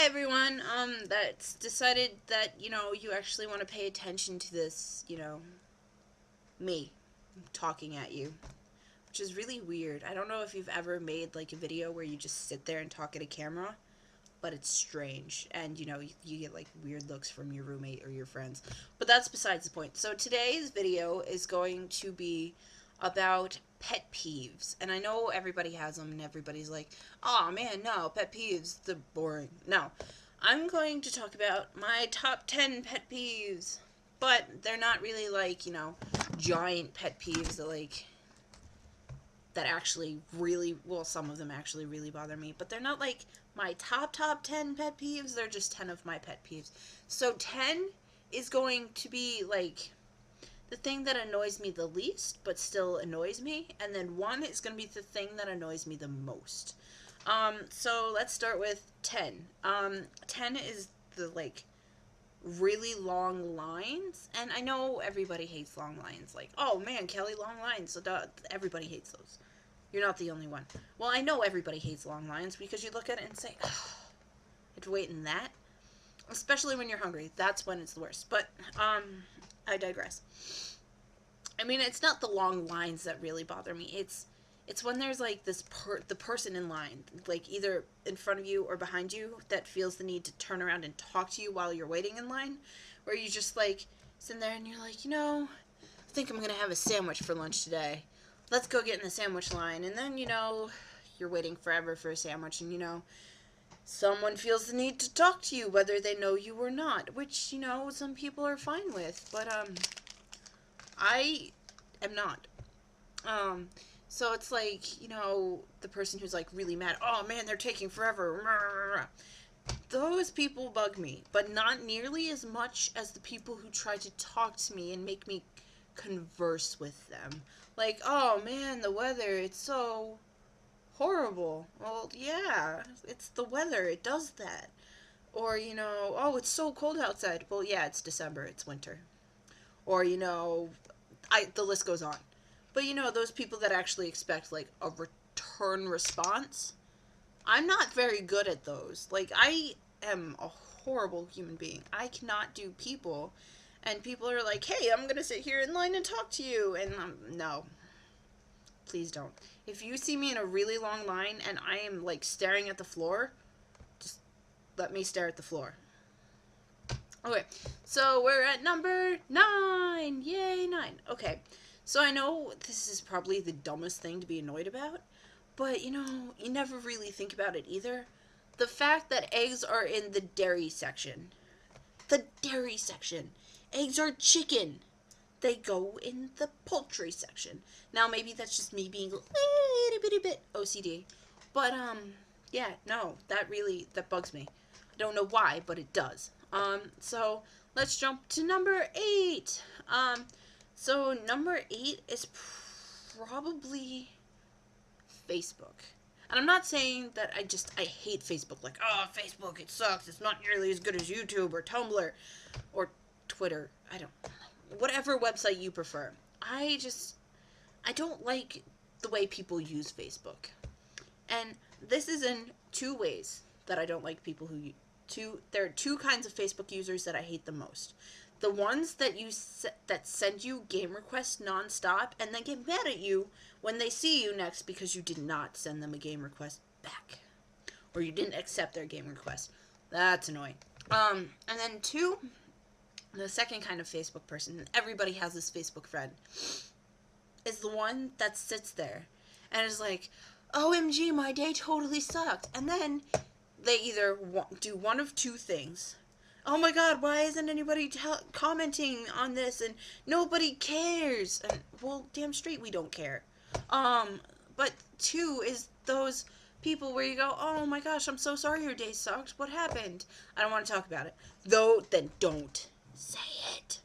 Hi everyone, that's decided that, you actually want to pay attention to this, me talking at you, which is really weird. I don't know if you've ever made, like, a video where you just sit there and talk at a camera, but it's strange, and, you get, like, weird looks from your roommate or your friends. But that's besides the point. So today's video is going to be about pet peeves, and I know everybody has them, and everybody's like, oh man, no, pet peeves, they're boring. No, I'm going to talk about my top 10 pet peeves, but they're not really like, giant pet peeves that actually really, well, some of them actually really bother me, but they're not like my top 10 pet peeves, they're just 10 of my pet peeves. So 10 is going to be like the thing that annoys me the least, but still annoys me, and then 1 is going to be the thing that annoys me the most. So let's start with 10. 10 is the, like, really long lines, and I know everybody hates long lines, like, oh man, Kelly, long lines, so everybody hates those. You're not the only one. Well, I know everybody hates long lines, because you look at it and say, oh, I have to wait in that, especially when you're hungry. That's when it's the worst, but, I digress. I mean, it's not the long lines that really bother me. It's when there's like the person in line, like either in front of you or behind you, that feels the need to turn around and talk to you while you're waiting in line, where you just like sit there and you're like, I think I'm gonna have a sandwich for lunch today. Let's go get in the sandwich line, and then you're waiting forever for a sandwich, and someone feels the need to talk to you whether they know you or not, which some people are fine with, but I am not. So it's like, the person who's like really mad, oh man, they're taking forever. Those people bug me, but not nearly as much as the people who try to talk to me and make me converse with them. Like, oh man, the weather, it's so horrible. Well, yeah, it's the weather, it does that. Or, oh, it's so cold outside. Well, yeah, it's December, it's winter. Or, the list goes on. But those people that actually expect like a return response, I'm not very good at those. Like, I am a horrible human being. I cannot do people, and people are like, hey, I'm gonna sit here in line and talk to you, and no, please don't. If you see me in a really long line and I am like staring at the floor, just let me stare at the floor. Okay, so we're at number 9. Yay, 9. Okay, so I know this is probably the dumbest thing to be annoyed about, but you never really think about it either. The fact that eggs are in the dairy section. The dairy section. Eggs are chicken. They go in the poultry section. Now, maybe that's just me being a little bitty bit OCD, but, yeah, no, that bugs me. I don't know why, but it does. So let's jump to number 8. So number 8 is probably Facebook. And I'm not saying that I hate Facebook, like, oh, Facebook, it sucks, it's not nearly as good as YouTube or Tumblr or Twitter. Whatever website you prefer. I don't like the way people use Facebook. And this is in 2 ways that I don't like people who there are 2 kinds of Facebook users that I hate the most. The ones that that send you game requests nonstop and then get mad at you when they see you next because you did not send them a game request back, or you didn't accept their game request. That's annoying. And then 2, the second kind of Facebook person, and everybody has this Facebook friend, is the one that sits there and is like, OMG, my day totally sucked. And then they either do one of 2 things. Oh my god, why isn't anybody commenting on this? And nobody cares. And, well, damn straight we don't care. But 2 is those people where you go, oh my gosh, I'm so sorry your day sucked. What happened? I don't want to talk about it. Though, then don't say it.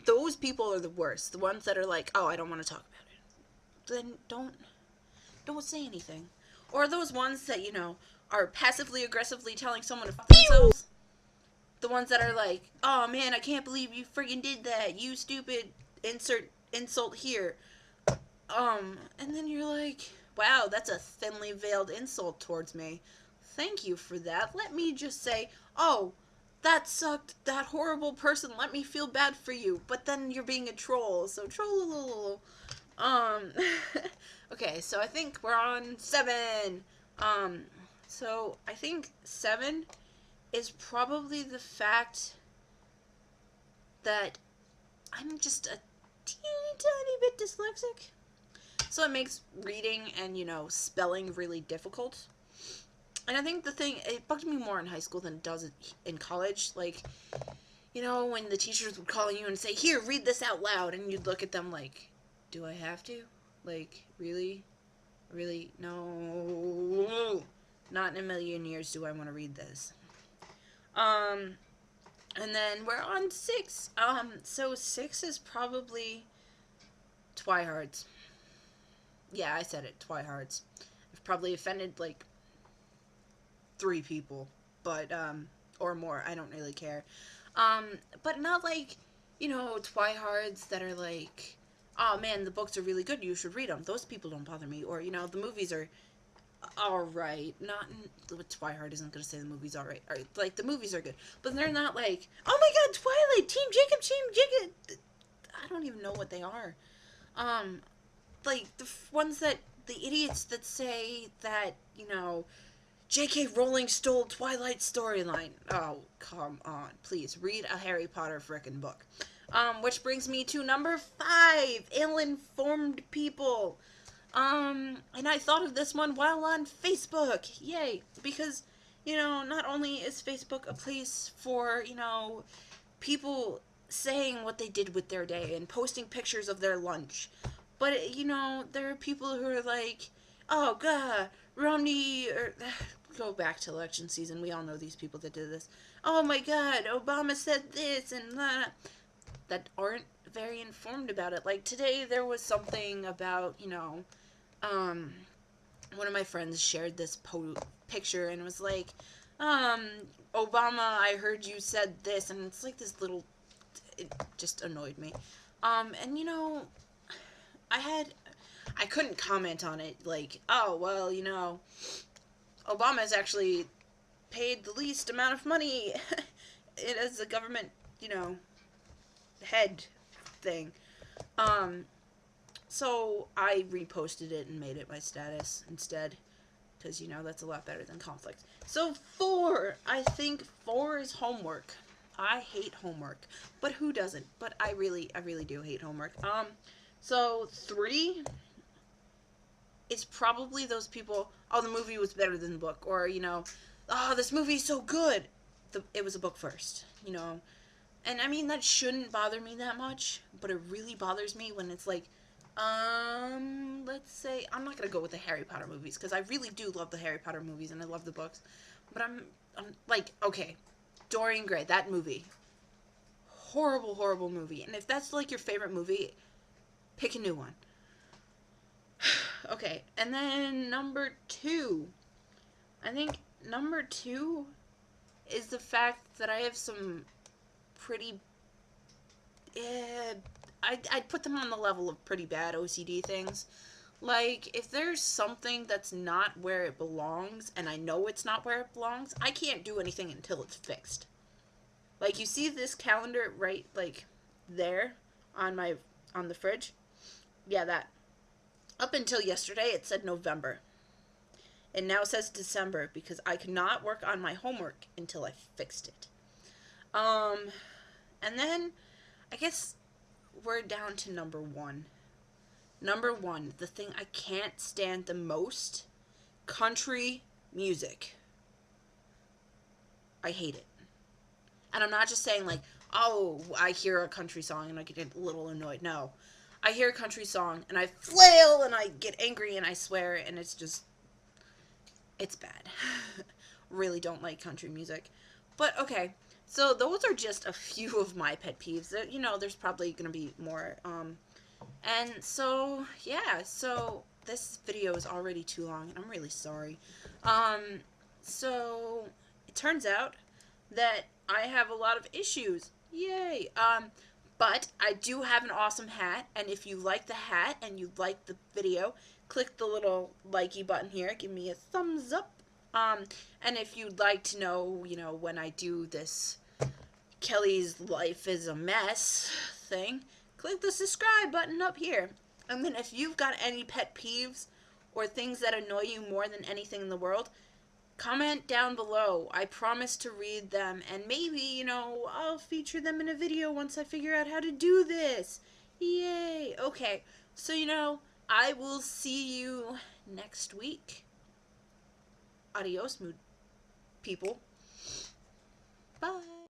Those people are the worst. The ones that are like, oh, I don't want to talk about it. Then don't say anything. Or those ones that, are passively aggressively telling someone to fuck themselves. The ones that are like, oh man, I can't believe you friggin' did that. You stupid, insert insult here. And then you're like, wow, that's a thinly veiled insult towards me. thank you for that. Let me just say, oh, that sucked. That horrible person. Let me feel bad for you. But then you're being a troll. So troll. Um. Okay. So I think we're on 7. Um. So I think 7 is probably the fact that I'm just a teeny tiny bit dyslexic. So it makes reading and, spelling really difficult. And I think it bugged me more in high school than it does in college. Like, when the teachers would call you and say, here, read this out loud. And you'd look at them like, do I have to? Like, really? Really? No. Not in a million years do I want to read this. And then we're on 6. So 6 is probably Twihards. Yeah, I said it, Twihards. I've probably offended, 3 people, but, or more, I don't really care. But not Twihards that are like, oh man, the books are really good, you should read them. Those people don't bother me. Or, the movies are alright. Not, Twihard isn't gonna say the movie's alright. The movies are good. But they're not like, oh my god, Twilight, Team Jacob. I don't even know what they are. The ones the idiots that say that, J.K. Rowling stole Twilight's storyline. Oh, come on. Please, read a Harry Potter frickin' book. Which brings me to number 5, ill-informed people. And I thought of this one while on Facebook. Yay. Because, not only is Facebook a place for, people saying what they did with their day and posting pictures of their lunch, but, there are people who are like, oh, God, Romney, go back to election season. We all know these people that did this. Oh, my God, Obama said this and that aren't very informed about it. Like, today there was something about, one of my friends shared this picture and it was like, Obama, I heard you said this, and it's like this little, it just annoyed me. And I couldn't comment on it, like, oh, well, Obama's actually paid the least amount of money as a government, head thing. So I reposted it and made it my status instead, because, that's a lot better than conflict. So 4, I think 4 is homework. I hate homework, but who doesn't? But I really do hate homework. So 3 is probably those people, oh, the movie was better than the book, or, oh, this movie's so good. It was a book first, And I mean, that shouldn't bother me that much, but it really bothers me when it's like, let's say, I'm not gonna go with the Harry Potter movies, because I really do love the Harry Potter movies, and I love the books, but I'm like, okay, Dorian Gray, that movie, horrible movie, and if that's, your favorite movie, pick a new one. Okay, and then number 2, I think number 2 is the fact that I have some pretty, I'd put them on the level of pretty bad OCD things. Like, if there's something that's not where it belongs, and I know it's not where it belongs, I can't do anything until it's fixed. Like, you see this calendar right, there on the fridge? Yeah, that. Up until yesterday, it said November. It now says December, because I could not work on my homework until I fixed it. And then, I guess we're down to number 1. Number 1, the thing I can't stand the most, country music. I hate it. And I'm not just saying, oh, I hear a country song and I get a little annoyed. No. I hear a country song and I flail and I get angry and I swear, and it's bad. Really don't like country music. But, okay. So those are just a few of my pet peeves. There's probably going to be more. And so, yeah. So this video is already too long, and I'm really sorry. So it turns out that I have a lot of issues. Yay. But I do have an awesome hat, and if you like the hat and you like the video, click the little likey button here. Give me a thumbs up. And if you'd like to know, when I do this Kelly's Life is a Mess thing, click the subscribe button up here. And then if you've got any pet peeves or things that annoy you more than anything in the world, comment down below. I promise to read them, and maybe, I'll feature them in a video once I figure out how to do this. Yay! Okay, so, I will see you next week. Adios, mood people. Bye.